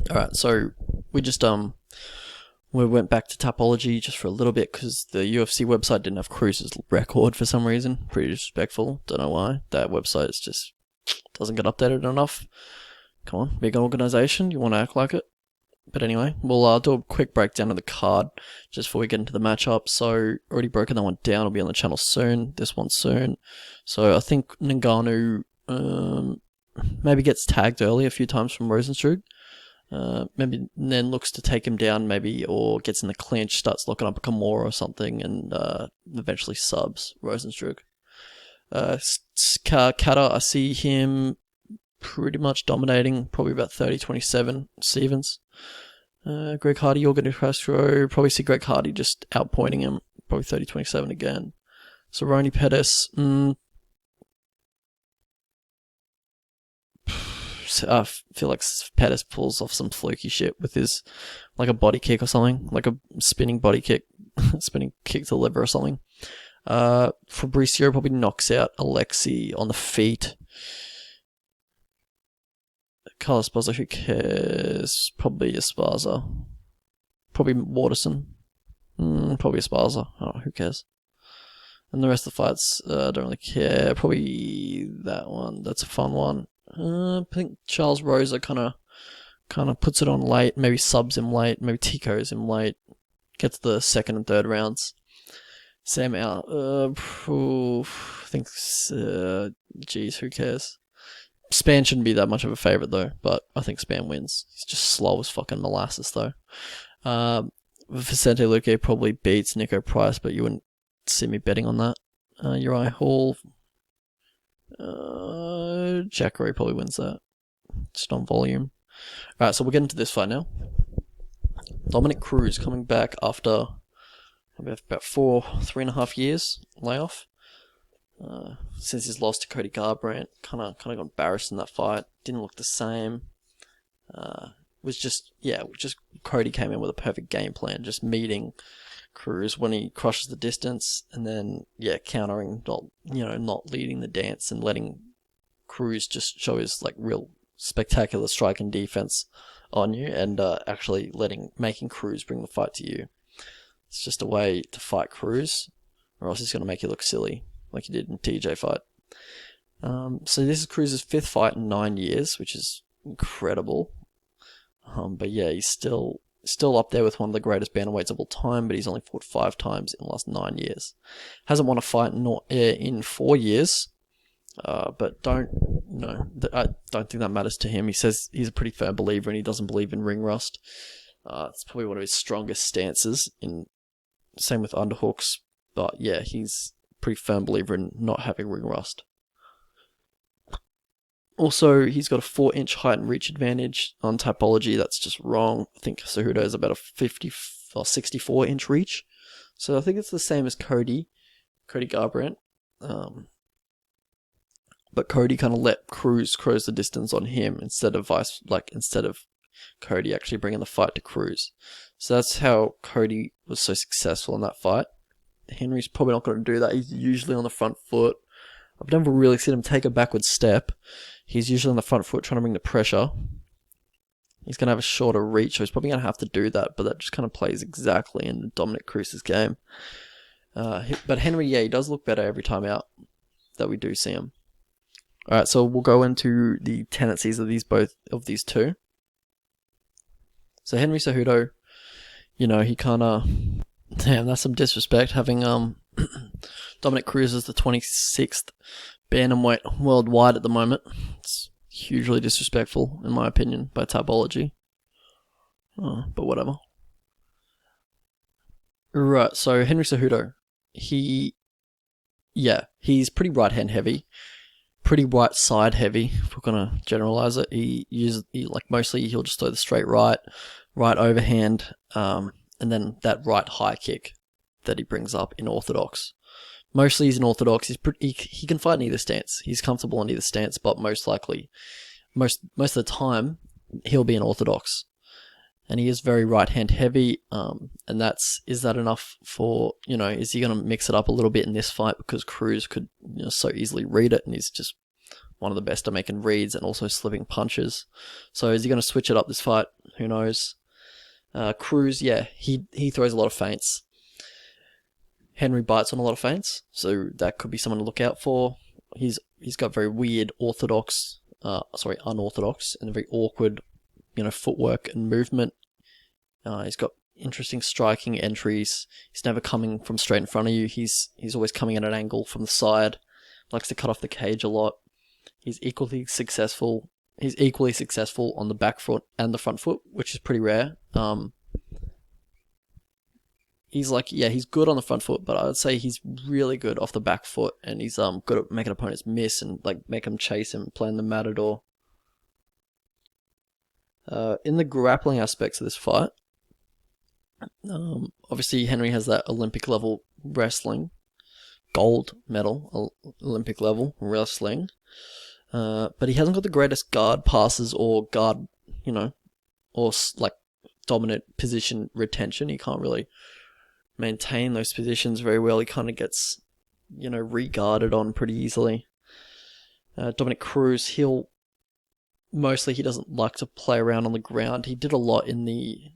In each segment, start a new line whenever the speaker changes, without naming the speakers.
Alright, so we just we went back to Tapology just for a little bit because the UFC website didn't have Cruz's record for some reason. Pretty disrespectful. Don't know why. That website is just doesn't get updated enough. Come on, big organization. You want to act like it? But anyway, we'll do a quick breakdown of the card just before we get into the matchup. So, already broken that one down. It'll be on the channel soon. This one soon. So, I think Ngannou maybe gets tagged early a few times from Rozenstruik. Maybe then looks to take him down, maybe, or gets in the clinch, starts locking up a Kimura or something, and eventually subs Rozenstruik. Kata, I see him pretty much dominating, probably about 30-27 Stevens. Greg Hardy, Yorgan Castro, probably see Greg Hardy just outpointing him, probably 30-27 again. Cerrone Pettis, I feel like Pettis pulls off some fluky shit with his, like a body kick or something, like a spinning body kick, spinning kick to the liver or something. Fabricio probably knocks out Alexi on the feet. Carlos Esparza, who cares? Probably Esparza. Probably Waterson. Probably Esparza. Oh, who cares? And the rest of the fights, don't really care. Probably that one. That's a fun one. I think Charles Rosa kind of puts it on late. Maybe subs him late. Maybe TKOs him late. Gets the second and third rounds. Sam out. I think. Geez, who cares? Span shouldn't be that much of a favourite though, but I think Span wins. He's just slow as fucking molasses though. Vicente Luque probably beats Nico Price, but you wouldn't see me betting on that. Uriah Hall, Jacare probably wins that, just on volume. Alright, so we'll get into this fight now. Dominick Cruz coming back after about 3.5 years layoff. Since his loss to Cody Garbrandt, kind of got embarrassed in that fight. Didn't look the same. Was just Cody came in with a perfect game plan, just meeting Cruz when he crosses the distance, and then countering, not leading the dance and letting Cruz just show his like real spectacular strike and defense on you, and actually making Cruz bring the fight to you. It's just a way to fight Cruz, or else he's going to make you look silly, like he did in TJ fight. So this is Cruz's 5th fight in 9 years, which is incredible. But yeah, he's still up there with one of the greatest bantamweights of all time, but he's only fought 5 times in the last 9 years. Hasn't won a fight in 4 years, but I don't think that matters to him. He says he's a pretty firm believer and he doesn't believe in ring rust. It's probably one of his strongest stances, same with underhooks, but yeah, he's a pretty firm believer in not having ring rust. Also, he's got a 4-inch height and reach advantage on Tapology. That's just wrong. I think Cejudo is about a 50 or 64-inch reach. So I think it's the same as Cody Garbrandt. But Cody kind of let Cruz close the distance on him instead of Cody actually bringing the fight to Cruz. So that's how Cody was so successful in that fight. Henry's probably not going to do that. He's usually on the front foot. I've never really seen him take a backward step. He's usually on the front foot trying to bring the pressure. He's going to have a shorter reach, so he's probably going to have to do that, but that just kind of plays exactly in Dominick Cruz's game. But Henry, he does look better every time out that we do see him. Alright, so we'll go into the tendencies of these two. So Henry Cejudo, he kind of... Damn, that's some disrespect, having Dominick Cruz is the 26th bantamweight worldwide at the moment. It's hugely disrespectful, in my opinion, by Tapology. But whatever. Right, so Henry Cejudo, he's pretty right hand heavy, pretty right side heavy, if we're gonna generalize it. Mostly he'll just throw the straight right overhand, and then that right high kick that he brings up in orthodox. Mostly he's in orthodox. He can fight in either stance. He's comfortable in either stance, but most of the time he'll be in orthodox. And he is very right hand heavy. And is that enough for, is he going to mix it up a little bit in this fight, because Cruz could so easily read it, and he's just one of the best at making reads and also slipping punches. So is he going to switch it up this fight? Who knows? Cruz, yeah, he throws a lot of feints. Henry bites on a lot of feints, so that could be someone to look out for. He's got very weird unorthodox and very awkward, footwork and movement. He's got interesting striking entries. He's never coming from straight in front of you. He's always coming at an angle from the side. Likes to cut off the cage a lot. He's equally successful on the back foot and the front foot, which is pretty rare. He's good on the front foot, but I would say he's really good off the back foot, and he's good at making opponents miss and make them chase him, playing the matador. In the grappling aspects of this fight, obviously Henry has that Olympic level wrestling, gold medal Olympic level wrestling, but he hasn't got the greatest guard passes or guard, or dominant position retention. He can't really maintain those positions very well. He kind of gets, re-guarded on pretty easily. Dominick Cruz, he doesn't like to play around on the ground. He did a lot in the,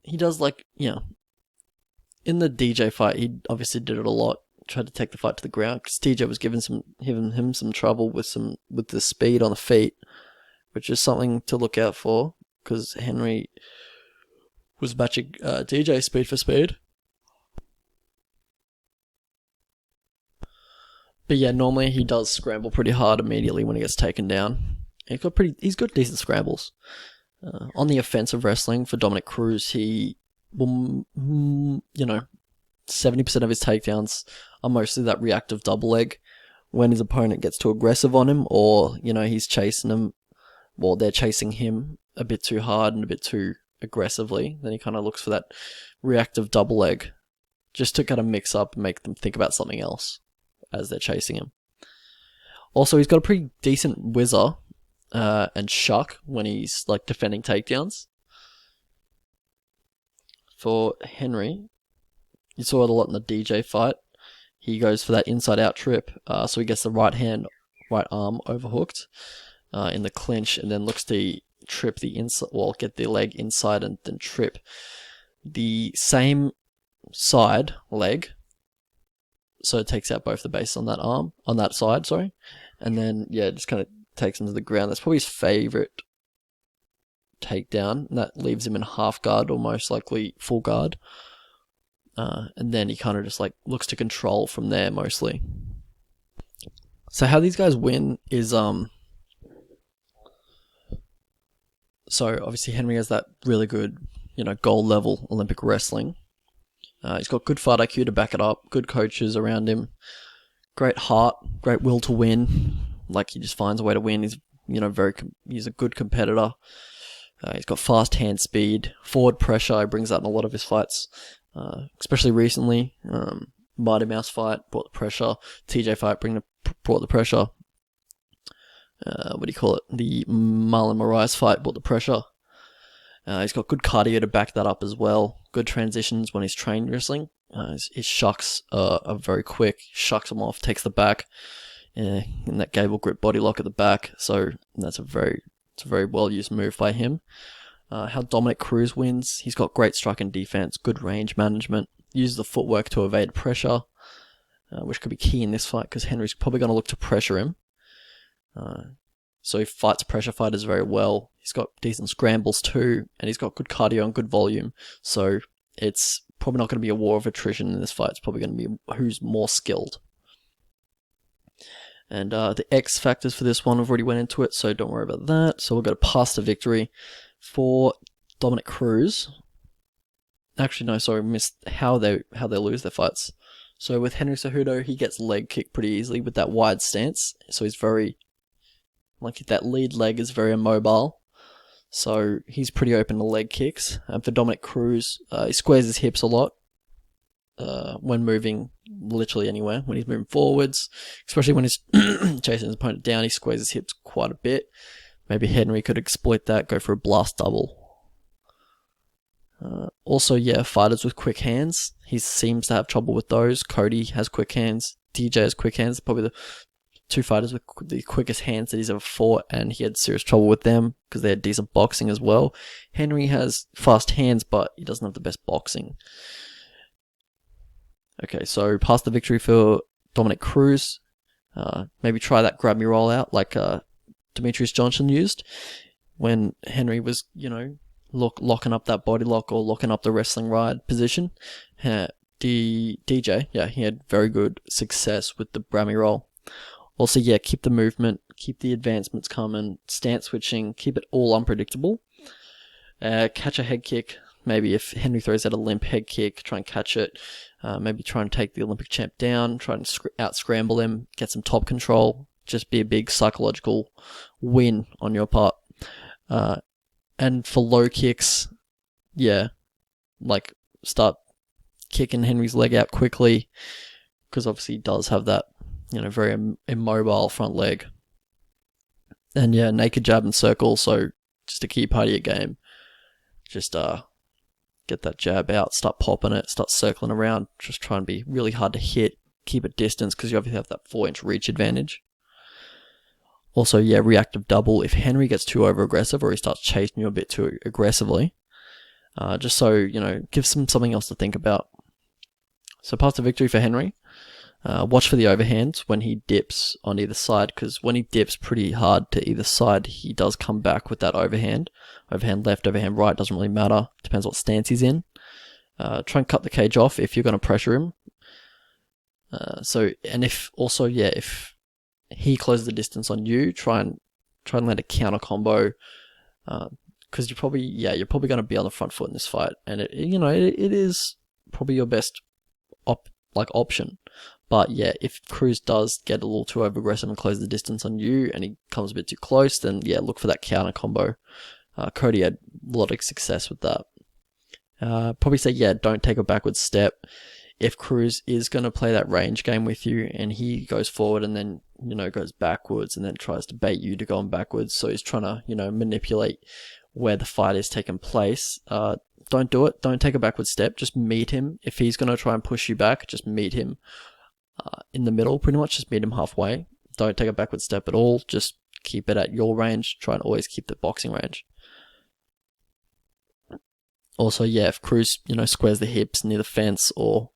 he does in the DJ fight, he obviously did it a lot. Tried to take the fight to the ground because DJ was giving him some trouble with the speed on the feet, which is something to look out for because Henry was matching DJ speed for speed. But yeah, normally he does scramble pretty hard immediately when he gets taken down. He's got decent scrambles. On the offensive wrestling for Dominick Cruz, he will, 70% of his takedowns are mostly that reactive double leg when his opponent gets too aggressive on him, or, he's chasing him, or they're chasing him a bit too hard and a bit too aggressively. Then he kind of looks for that reactive double leg just to kind of mix up and make them think about something else as they're chasing him. Also, he's got a pretty decent whizzer and shuck when he's defending takedowns. For Henry, you saw it a lot in the DJ fight. He goes for that inside-out trip, so he gets the right arm overhooked in the clinch, and then looks to trip the inside, get the leg inside and then trip the same side leg, so it takes out both the base on that side, and then just kind of takes him to the ground. That's probably his favorite takedown, and that leaves him in half guard or most likely full guard, and then he kind of just looks to control from there mostly. So how these guys win is so obviously Henry has that really good, gold level Olympic wrestling. He's got good fight IQ to back it up, good coaches around him, great heart, great will to win. He just finds a way to win. He's, he's a good competitor. He's got fast hand speed, forward pressure. He brings that in a lot of his fights, especially recently. Mighty Mouse fight brought the pressure. TJ fight brought the pressure. The Marlon Moraes fight brought the pressure. He's got good cardio to back that up as well. Good transitions when he's trained wrestling. His shucks are very quick. Shucks him off, takes the back, in that gable grip body lock at the back. So that's a very well used move by him. How Dominick Cruz wins: he's got great strike and defense, good range management, uses the footwork to evade pressure, which could be key in this fight because Henry's probably going to look to pressure him. So he fights pressure fighters very well. He's got decent scrambles too, and he's got good cardio and good volume. So it's probably not going to be a war of attrition in this fight. It's probably going to be who's more skilled. And the X factors for this one, I've already went into it, so don't worry about that. So we'll go to path to victory for Dominick Cruz. Actually, no, sorry, missed how they lose their fights. So with Henry Cejudo, he gets leg kicked pretty easily with that wide stance. So he's very, that lead leg is very immobile. So he's pretty open to leg kicks. And for Dominick Cruz, he squares his hips a lot when moving literally anywhere. When he's moving forwards, especially when he's chasing his opponent down, he squares his hips quite a bit. Maybe Henry could exploit that, go for a blast double. Also, fighters with quick hands. He seems to have trouble with those. Cody has quick hands. DJ has quick hands. Probably the two fighters with the quickest hands that he's ever fought, and he had serious trouble with them because they had decent boxing as well. Henry has fast hands, but he doesn't have the best boxing. Okay, so past the victory for Dominic Cruz. Maybe try that grab me roll out like Demetrius Johnson used when Henry was, locking up that body lock or locking up the wrestling ride position. DJ, he had very good success with the grab me roll. Also, keep the movement, keep the advancements coming, stance switching, keep it all unpredictable. Catch a head kick. Maybe if Henry throws out a limp head kick, try and catch it. Maybe try and take the Olympic champ down, try and out-scramble him, get some top control. Just be a big psychological win on your part. And for low kicks, start kicking Henry's leg out quickly, because obviously he does have that, very immobile front leg. And naked jab and circle, so just a key part of your game. Just get that jab out, start popping it, start circling around, just try and be really hard to hit, keep it distance, because you obviously have that 4-inch reach advantage. Also, reactive double. If Henry gets too over-aggressive or he starts chasing you a bit too aggressively, just so, gives him something else to think about. So past the victory for Henry. Watch for the overhands when he dips on either side, because when he dips pretty hard to either side, he does come back with that overhand. Overhand left, overhand right, doesn't really matter. Depends what stance he's in. Try and cut the cage off if you're going to pressure him. If he closes the distance on you, try and land a counter combo, because you're probably going to be on the front foot in this fight, and it is probably your best option. But if Cruz does get a little too over-aggressive and close the distance on you, and he comes a bit too close, then look for that counter combo. Cody had a lot of success with that. Probably say, don't take a backward step. If Cruz is going to play that range game with you, and he goes forward and then, goes backwards and then tries to bait you to go on backwards, so he's trying to, manipulate where the fight is taking place, don't do it. Don't take a backward step. Just meet him. If he's going to try and push you back, just meet him in the middle, pretty much. Just meet him halfway. Don't take a backward step at all. Just keep it at your range. Try and always keep the boxing range. Also, if Cruz, squares the hips near the fence, or,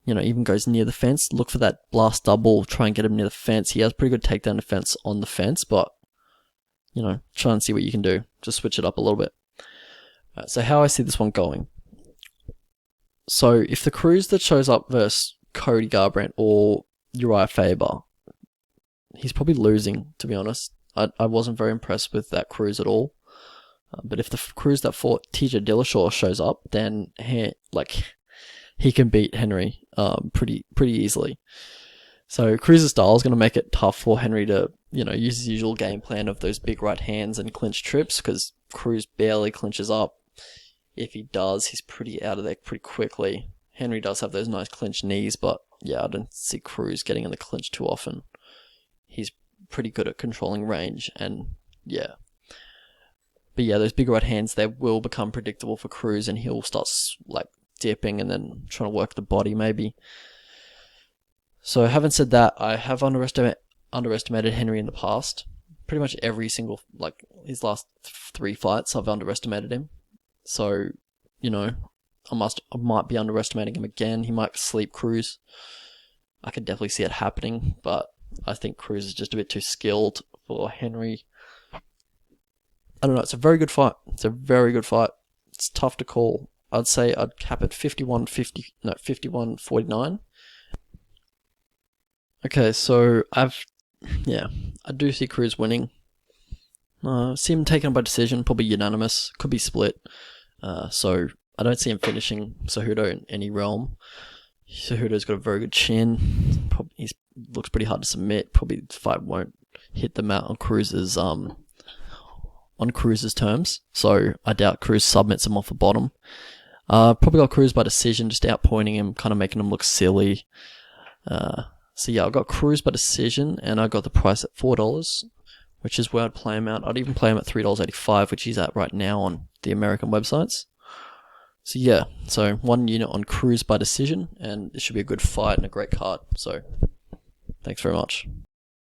even goes near the fence, look for that blast double. Try and get him near the fence. He has pretty good takedown defense on the fence, but, try and see what you can do. Just switch it up a little bit. So how I see this one going. So if the Cruz that shows up versus Cody Garbrandt or Uriah Faber, he's probably losing, to be honest. I wasn't very impressed with that Cruz at all. But if the Cruz that fought TJ Dillashaw shows up, then he can beat Henry pretty easily. So Cruz's style is going to make it tough for Henry to use his usual game plan of those big right hands and clinch trips, because Cruz barely clinches up. If he does, he's pretty out of there pretty quickly. Henry does have those nice clinch knees, but I don't see Cruz getting in the clinch too often. He's pretty good at controlling range, and But those big right hands, they will become predictable for Cruz, and he'll start dipping and then trying to work the body maybe. So having said that, I have underestimated Henry in the past. Pretty much every single, his last 3 fights, I've underestimated him. So, I might be underestimating him again. He might sleep Cruz. I could definitely see it happening, but I think Cruz is just a bit too skilled for Henry. I don't know, it's a very good fight. It's tough to call. I'd say I'd cap it 51-49. Okay, so I do see Cruz winning. See him taken by decision, probably unanimous, could be split. So I don't see him finishing Cejudo in any realm. Cejudo's got a very good chin. He looks pretty hard to submit. Probably the fight won't hit the mat on Cruz's terms. So I doubt Cruz submits him off the bottom. Probably got Cruz by decision, just outpointing him, kind of making him look silly. I got Cruz by decision, and I got the price at $4, which is where I'd play him out. I'd even play him at $3.85, which he's at right now on the American websites. So 1 unit on Cruz by decision, and it should be a good fight and a great card. So Thanks very much.